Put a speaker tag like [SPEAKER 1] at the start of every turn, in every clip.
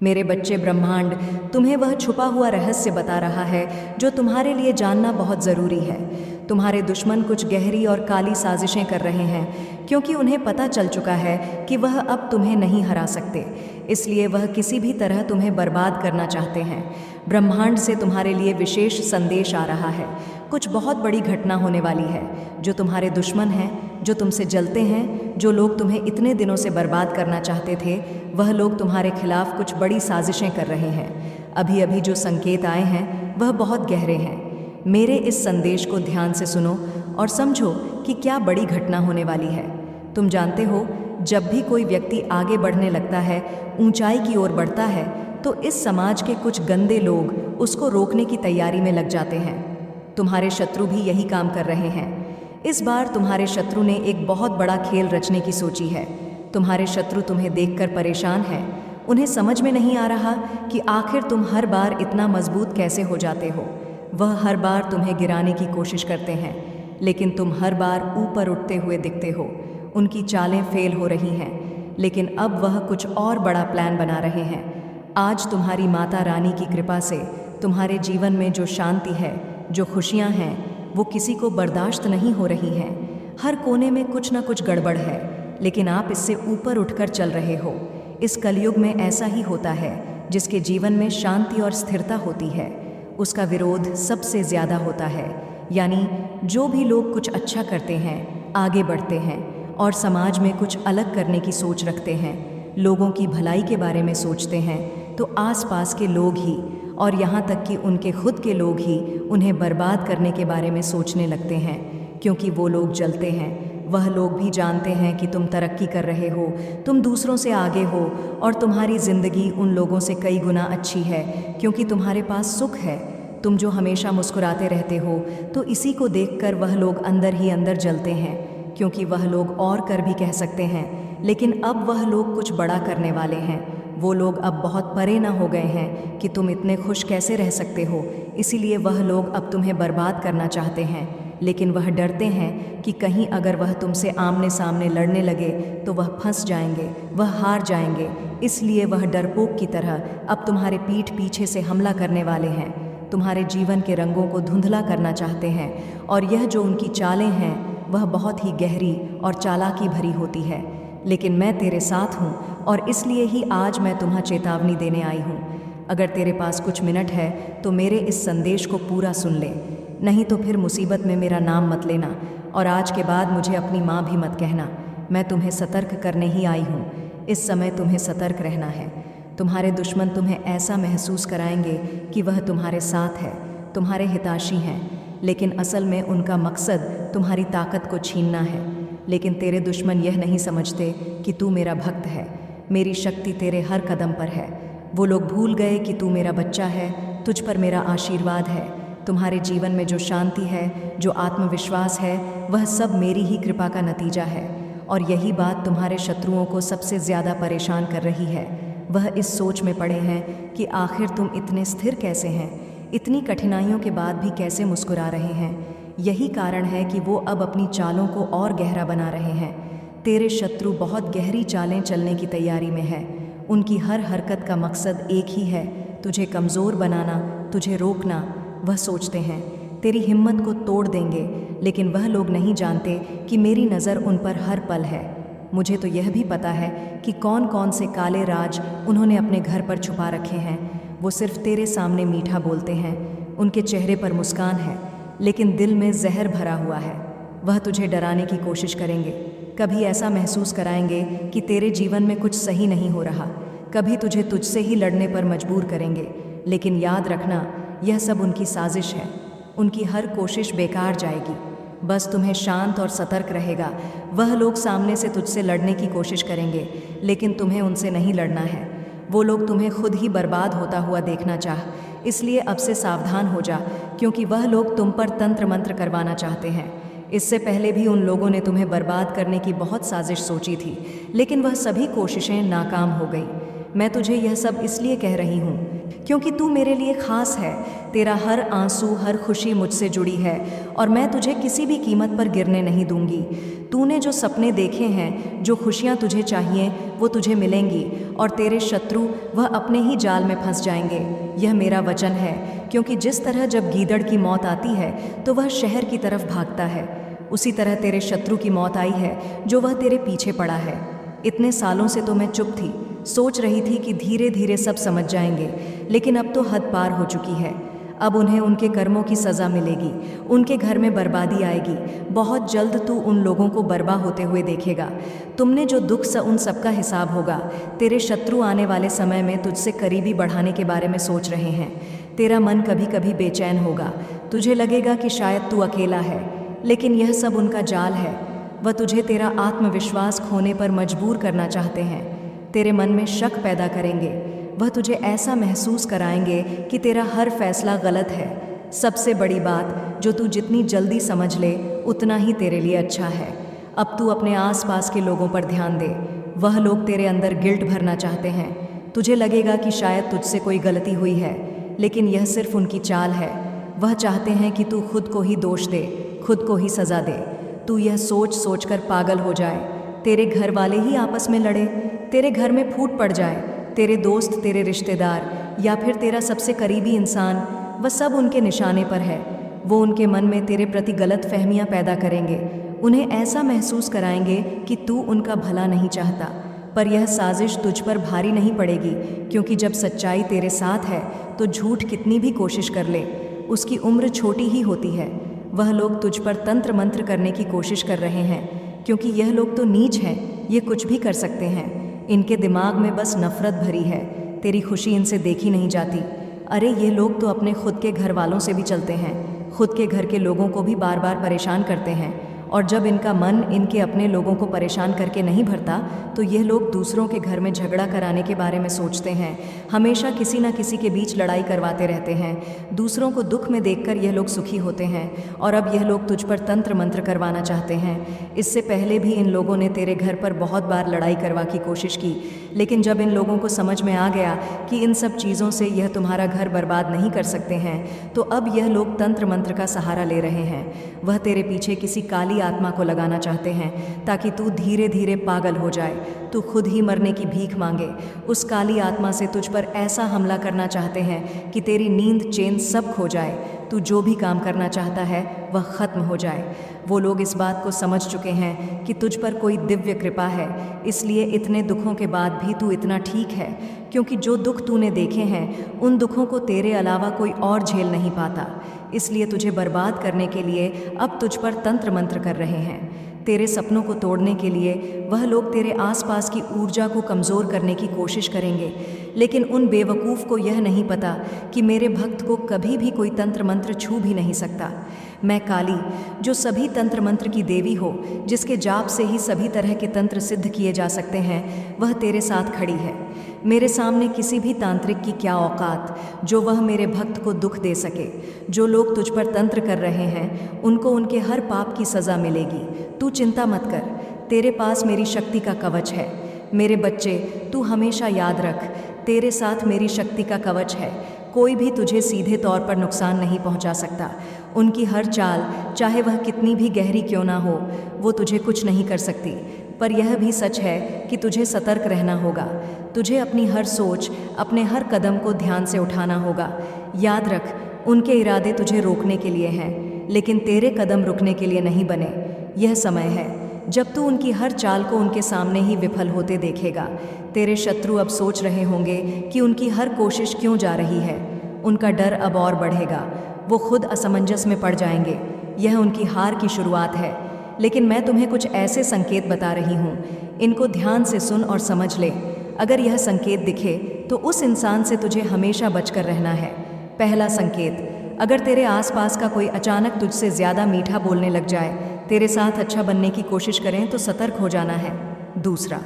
[SPEAKER 1] मेरे बच्चे, ब्रह्मांड तुम्हें वह छुपा हुआ रहस्य बता रहा है जो तुम्हारे लिए जानना बहुत ज़रूरी है। तुम्हारे दुश्मन कुछ गहरी और काली साजिशें कर रहे हैं, क्योंकि उन्हें पता चल चुका है कि वह अब तुम्हें नहीं हरा सकते। इसलिए वह किसी भी तरह तुम्हें बर्बाद करना चाहते हैं। ब्रह्मांड से तुम्हारे लिए विशेष संदेश आ रहा है। कुछ बहुत बड़ी घटना होने वाली है। जो तुम्हारे दुश्मन हैं, जो तुमसे जलते हैं, जो लोग तुम्हें इतने दिनों से बर्बाद करना चाहते थे, वह लोग तुम्हारे खिलाफ कुछ बड़ी साजिशें कर रहे हैं। अभी अभी जो संकेत आए हैं वह बहुत गहरे हैं। मेरे इस संदेश को ध्यान से सुनो और समझो कि क्या बड़ी घटना होने वाली है। तुम जानते हो, जब भी कोई व्यक्ति आगे बढ़ने लगता है, ऊंचाई की ओर बढ़ता है, तो इस समाज के कुछ गंदे लोग उसको रोकने की तैयारी में लग जाते हैं। तुम्हारे शत्रु भी यही काम कर रहे हैं। इस बार तुम्हारे शत्रु ने एक बहुत बड़ा खेल रचने की सोची है। तुम्हारे शत्रु तुम्हें देखकर परेशान है। उन्हें समझ में नहीं आ रहा कि आखिर तुम हर बार इतना मजबूत कैसे हो जाते हो। वह हर बार तुम्हें गिराने की कोशिश करते हैं, लेकिन तुम हर बार ऊपर उठते हुए दिखते हो। उनकी चालें फेल हो रही हैं, लेकिन अब वह कुछ और बड़ा प्लान बना रहे हैं। आज तुम्हारी माता रानी की कृपा से तुम्हारे जीवन में जो शांति है, जो खुशियाँ हैं, वो किसी को बर्दाश्त नहीं हो रही हैं। हर कोने में कुछ ना कुछ गड़बड़ है, लेकिन आप इससे ऊपर उठकर चल रहे हो। इस कलयुग में ऐसा ही होता है। जिसके जीवन में शांति और स्थिरता होती है, उसका विरोध सबसे ज़्यादा होता है। यानी जो भी लोग कुछ अच्छा करते हैं, आगे बढ़ते हैं और समाज में कुछ अलग करने की सोच रखते हैं, लोगों की भलाई के बारे में सोचते हैं, तो आसपास के लोग ही और यहाँ तक कि उनके खुद के लोग ही उन्हें बर्बाद करने के बारे में सोचने लगते हैं। क्योंकि वो लोग जलते हैं। वह लोग भी जानते हैं कि तुम तरक्की कर रहे हो, तुम दूसरों से आगे हो और तुम्हारी ज़िंदगी उन लोगों से कई गुना अच्छी है, क्योंकि तुम्हारे पास सुख है। तुम जो हमेशा मुस्कुराते रहते हो, तो इसी को देखकर वह लोग अंदर ही अंदर जलते हैं। क्योंकि वह लोग और कर भी कह सकते हैं, लेकिन अब वह लोग कुछ बड़ा करने वाले हैं। वो लोग अब बहुत परे ना हो गए हैं कि तुम इतने खुश कैसे रह सकते हो। इसीलिए वह लोग अब तुम्हें बर्बाद करना चाहते हैं, लेकिन वह डरते हैं कि कहीं अगर वह तुमसे आमने सामने लड़ने लगे तो वह फंस जाएंगे, वह हार जाएंगे। इसलिए वह डरपोक की तरह अब तुम्हारे पीठ पीछे से हमला करने वाले हैं। तुम्हारे जीवन के रंगों को धुंधला करना चाहते हैं, और यह जो उनकी चालें हैं वह बहुत ही गहरी और चालाकी भरी होती है। लेकिन मैं तेरे साथ हूँ और इसलिए ही आज मैं तुम्हें चेतावनी देने आई हूँ। अगर तेरे पास कुछ मिनट है तो मेरे इस संदेश को पूरा सुन ले, नहीं तो फिर मुसीबत में मेरा नाम मत लेना, और आज के बाद मुझे अपनी माँ भी मत कहना। मैं तुम्हें सतर्क करने ही आई हूँ। इस समय तुम्हें सतर्क रहना है। तुम्हारे दुश्मन तुम्हें ऐसा महसूस कराएंगे कि वह तुम्हारे साथ है, तुम्हारे हितैषी हैं, लेकिन असल में उनका मकसद तुम्हारी ताकत को छीनना है। लेकिन तेरे दुश्मन यह नहीं समझते कि तू मेरा भक्त है, मेरी शक्ति तेरे हर कदम पर है। वो लोग भूल गए कि तू मेरा बच्चा है, तुझ पर मेरा आशीर्वाद है। तुम्हारे जीवन में जो शांति है, जो आत्मविश्वास है, वह सब मेरी ही कृपा का नतीजा है। और यही बात तुम्हारे शत्रुओं को सबसे ज़्यादा परेशान कर रही है। वह इस सोच में पड़े हैं कि आखिर तुम इतने स्थिर कैसे हैं, इतनी कठिनाइयों के बाद भी कैसे मुस्कुरा रहे हैं। यही कारण है कि वो अब अपनी चालों को और गहरा बना रहे हैं। तेरे शत्रु बहुत गहरी चालें चलने की तैयारी में है। उनकी हर हरकत का मकसद एक ही है, तुझे कमज़ोर बनाना, तुझे रोकना। वह सोचते हैं तेरी हिम्मत को तोड़ देंगे, लेकिन वह लोग नहीं जानते कि मेरी नज़र उन पर हर पल है। मुझे तो यह भी पता है कि कौन कौन से काले राज उन्होंने अपने घर पर छुपा रखे हैं। वो सिर्फ तेरे सामने मीठा बोलते हैं, उनके चेहरे पर मुस्कान है, लेकिन दिल में जहर भरा हुआ है। वह तुझे डराने की कोशिश करेंगे, कभी ऐसा महसूस कराएंगे कि तेरे जीवन में कुछ सही नहीं हो रहा, कभी तुझे तुझसे ही लड़ने पर मजबूर करेंगे। लेकिन याद रखना, यह सब उनकी साजिश है। उनकी हर कोशिश बेकार जाएगी। बस तुम्हें शांत और सतर्क रहेगा। वह लोग सामने से तुझसे लड़ने की कोशिश करेंगे, लेकिन तुम्हें उनसे नहीं लड़ना है। वो लोग तुम्हें खुद ही बर्बाद होता हुआ देखना चाह, इसलिए अब से सावधान हो जा, क्योंकि वह लोग तुम पर तंत्र मंत्र करवाना चाहते हैं। इससे पहले भी उन लोगों ने तुम्हें बर्बाद करने की बहुत साजिश सोची थी, लेकिन वह सभी कोशिशें नाकाम हो गई। मैं तुझे यह सब इसलिए कह रही हूँ क्योंकि तू मेरे लिए खास है। तेरा हर आंसू, हर खुशी मुझसे जुड़ी है और मैं तुझे किसी भी कीमत पर गिरने नहीं दूंगी। तूने जो सपने देखे हैं, जो खुशियाँ तुझे चाहिए, वो तुझे मिलेंगी और तेरे शत्रु वह अपने ही जाल में फंस जाएंगे। यह मेरा वचन है, क्योंकि जिस तरह जब गीदड़ की मौत आती है तो वह शहर की तरफ भागता है, उसी तरह तेरे शत्रु की मौत आई है जो वह तेरे पीछे पड़ा है। इतने सालों से तो मैं चुप थी, सोच रही थी कि धीरे धीरे सब समझ जाएंगे, लेकिन अब तो हद पार हो चुकी है। अब उन्हें उनके कर्मों की सज़ा मिलेगी, उनके घर में बर्बादी आएगी। बहुत जल्द तू उन लोगों को बर्बाद होते हुए देखेगा। तुमने जो दुख उन सबका हिसाब होगा। तेरे शत्रु आने वाले समय में तुझसे करीबी बढ़ाने के बारे में सोच रहे हैं। तेरा मन कभी कभी बेचैन होगा, तुझे लगेगा कि शायद तू अकेला है, लेकिन यह सब उनका जाल है। वह तुझे तेरा आत्मविश्वास खोने पर मजबूर करना चाहते हैं, तेरे मन में शक पैदा करेंगे। वह तुझे ऐसा महसूस कराएंगे कि तेरा हर फैसला गलत है। सबसे बड़ी बात, जो तू जितनी जल्दी समझ ले उतना ही तेरे लिए अच्छा है। अब तू अपने आसपास के लोगों पर ध्यान दे। वह लोग तेरे अंदर गिल्ट भरना चाहते हैं। तुझे लगेगा कि शायद तुझसे कोई गलती हुई है, लेकिन यह सिर्फ उनकी चाल है। वह चाहते हैं कि तू खुद को ही दोष दे, खुद को ही सज़ा दे। तू यह सोच सोच कर पागल हो जाए, तेरे घर वाले ही आपस में लड़े, तेरे घर में फूट पड़ जाए, तेरे दोस्त, तेरे रिश्तेदार या फिर तेरा सबसे करीबी इंसान, वह सब उनके निशाने पर है। वो उनके मन में तेरे प्रति गलत फहमियाँ पैदा करेंगे, उन्हें ऐसा महसूस कराएंगे कि तू उनका भला नहीं चाहता। पर यह साजिश तुझ पर भारी नहीं पड़ेगी, क्योंकि जब सच्चाई तेरे साथ है तो झूठ कितनी भी कोशिश कर ले, उसकी उम्र छोटी ही होती है। वह लोग तुझ पर तंत्र मंत्र करने की कोशिश कर रहे हैं, क्योंकि यह लोग तो नीच हैं, ये कुछ भी कर सकते हैं। इनके दिमाग में बस नफरत भरी है, तेरी खुशी इनसे देखी नहीं जाती। अरे ये लोग तो अपने खुद के घर वालों से भी चलते हैं, खुद के घर के लोगों को भी बार बार परेशान करते हैं। और जब इनका मन इनके अपने लोगों को परेशान करके नहीं भरता तो यह लोग दूसरों के घर में झगड़ा कराने के बारे में सोचते हैं। हमेशा किसी न किसी के बीच लड़ाई करवाते रहते हैं। दूसरों को दुख में देखकर यह लोग सुखी होते हैं और अब यह लोग तुझ पर तंत्र मंत्र करवाना चाहते हैं। इससे पहले भी इन लोगों ने तेरे घर पर बहुत बार लड़ाई करवा की कोशिश की, लेकिन जब इन लोगों को समझ में आ गया कि इन सब चीज़ों से यह तुम्हारा घर बर्बाद नहीं कर सकते हैं, तो अब यह लोग तंत्र मंत्र का सहारा ले रहे हैं। वह तेरे पीछे किसी काली आत्मा को लगाना चाहते हैं ताकि तू धीरे धीरे पागल हो जाए, तू खुद ही मरने की भीख मांगे। उस काली आत्मा से तुझ पर ऐसा हमला करना चाहते हैं कि तेरी नींद, चैन सब खो जाए, तू जो भी काम करना चाहता है वह खत्म हो जाए। वो लोग इस बात को समझ चुके हैं कि तुझ पर कोई दिव्य कृपा है, इसलिए इतने दुखों के बाद भी तू इतना ठीक है, क्योंकि जो दुख तूने देखे हैं उन दुखों को तेरे अलावा कोई और झेल नहीं पाता। इसलिए तुझे बर्बाद करने के लिए अब तुझ पर तंत्र मंत्र कर रहे हैं। तेरे सपनों को तोड़ने के लिए वह लोग तेरे आसपास की ऊर्जा को कमज़ोर करने की कोशिश करेंगे, लेकिन उन बेवकूफ़ को यह नहीं पता कि मेरे भक्त को कभी भी कोई तंत्र मंत्र छू भी नहीं सकता। मैं काली, जो सभी तंत्र मंत्र की देवी हो, जिसके जाप से ही सभी तरह के तंत्र सिद्ध किए जा सकते हैं, वह तेरे साथ खड़ी है। मेरे सामने किसी भी तांत्रिक की क्या औकात जो वह मेरे भक्त को दुख दे सके। जो लोग तुझ पर तंत्र कर रहे हैं उनको उनके हर पाप की सज़ा मिलेगी। तू चिंता मत कर, तेरे पास मेरी शक्ति का कवच है। मेरे बच्चे, तू हमेशा याद रख, तेरे साथ मेरी शक्ति का कवच है। कोई भी तुझे सीधे तौर पर नुकसान नहीं पहुंचा सकता। उनकी हर चाल, चाहे वह कितनी भी गहरी क्यों ना हो, वो तुझे कुछ नहीं कर सकती। पर यह भी सच है कि तुझे सतर्क रहना होगा। तुझे अपनी हर सोच, अपने हर कदम को ध्यान से उठाना होगा। याद रख, उनके इरादे तुझे रोकने के लिए हैं, लेकिन तेरे कदम रुकने के लिए नहीं बने। यह समय है जब तू उनकी हर चाल को उनके सामने ही विफल होते देखेगा। तेरे शत्रु अब सोच रहे होंगे कि उनकी हर कोशिश क्यों जा रही है। उनका डर अब और बढ़ेगा, वो खुद असमंजस में पड़ जाएंगे। यह उनकी हार की शुरुआत है, लेकिन मैं तुम्हें कुछ ऐसे संकेत बता रही हूँ, इनको ध्यान से सुन और समझ ले। अगर यह संकेत दिखे तो उस इंसान से तुझे हमेशा बचकर रहना है। पहला संकेत, अगर तेरे आसपास का कोई अचानक तुझसे ज़्यादा मीठा बोलने लग जाए, तेरे साथ अच्छा बनने की कोशिश करें तो सतर्क हो जाना है। दूसरा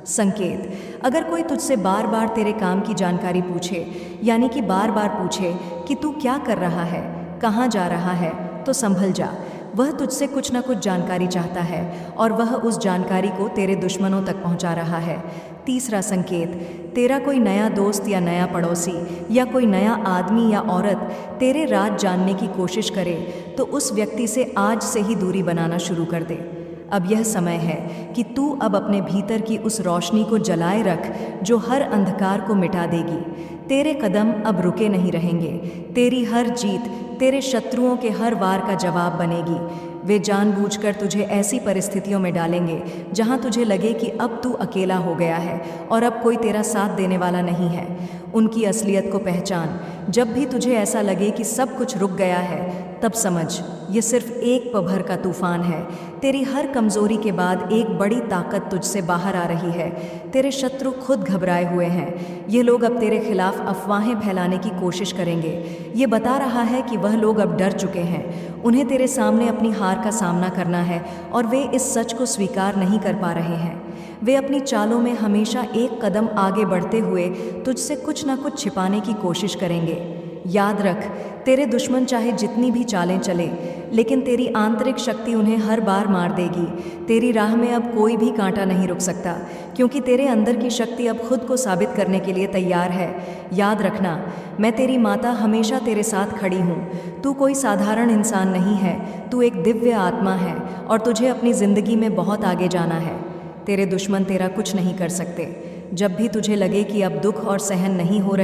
[SPEAKER 1] संकेत, अगर कोई तुझसे बार बार तेरे काम की जानकारी पूछे, यानी कि बार बार पूछे कि तू क्या कर रहा है, कहाँ जा रहा है, तो संभल जा। वह तुझसे कुछ न कुछ जानकारी चाहता है और वह उस जानकारी को तेरे दुश्मनों तक पहुंचा रहा है। तीसरा संकेत, तेरा कोई नया दोस्त या नया पड़ोसी या कोई नया आदमी या औरत तेरे राज जानने की कोशिश करे तो उस व्यक्ति से आज से ही दूरी बनाना शुरू कर दे। अब यह समय है कि तू अब अपने भीतर की उस रोशनी को जलाए रख जो हर अंधकार को मिटा देगी। तेरे कदम अब रुके नहीं रहेंगे। तेरी हर जीत तेरे शत्रुओं के हर वार का जवाब बनेगी। वे जानबूझकर तुझे ऐसी परिस्थितियों में डालेंगे जहां तुझे लगे कि अब तू अकेला हो गया है और अब कोई तेरा साथ देने वाला नहीं है। उनकी असलियत को पहचान। जब भी तुझे ऐसा लगे कि सब कुछ रुक गया है, तब समझ ये सिर्फ एक पभर का तूफान है। तेरी हर कमजोरी के बाद एक बड़ी ताकत तुझसे बाहर आ रही है। तेरे शत्रु खुद घबराए हुए हैं। ये लोग अब तेरे खिलाफ अफवाहें फैलाने की कोशिश करेंगे। ये बता रहा है कि वह लोग अब डर चुके हैं। उन्हें तेरे सामने अपनी हार का सामना करना है और वे इस सच को स्वीकार नहीं कर पा रहे हैं। वे अपनी चालों में हमेशा एक कदम आगे बढ़ते हुए तुझसे कुछ ना कुछ छिपाने की कोशिश करेंगे। याद रख, तेरे दुश्मन चाहे जितनी भी चालें चले, लेकिन तेरी आंतरिक शक्ति उन्हें हर बार मार देगी। तेरी राह में अब कोई भी कांटा नहीं रुक सकता, क्योंकि तेरे अंदर की शक्ति अब खुद को साबित करने के लिए तैयार है। याद रखना, मैं तेरी माता हमेशा तेरे साथ खड़ी हूँ। तू कोई साधारण इंसान नहीं है, तू एक दिव्य आत्मा है और तुझे अपनी जिंदगी में बहुत आगे जाना है। तेरे दुश्मन तेरा कुछ नहीं कर सकते। जब भी तुझे लगे कि अब दुख और सहन नहीं हो रहे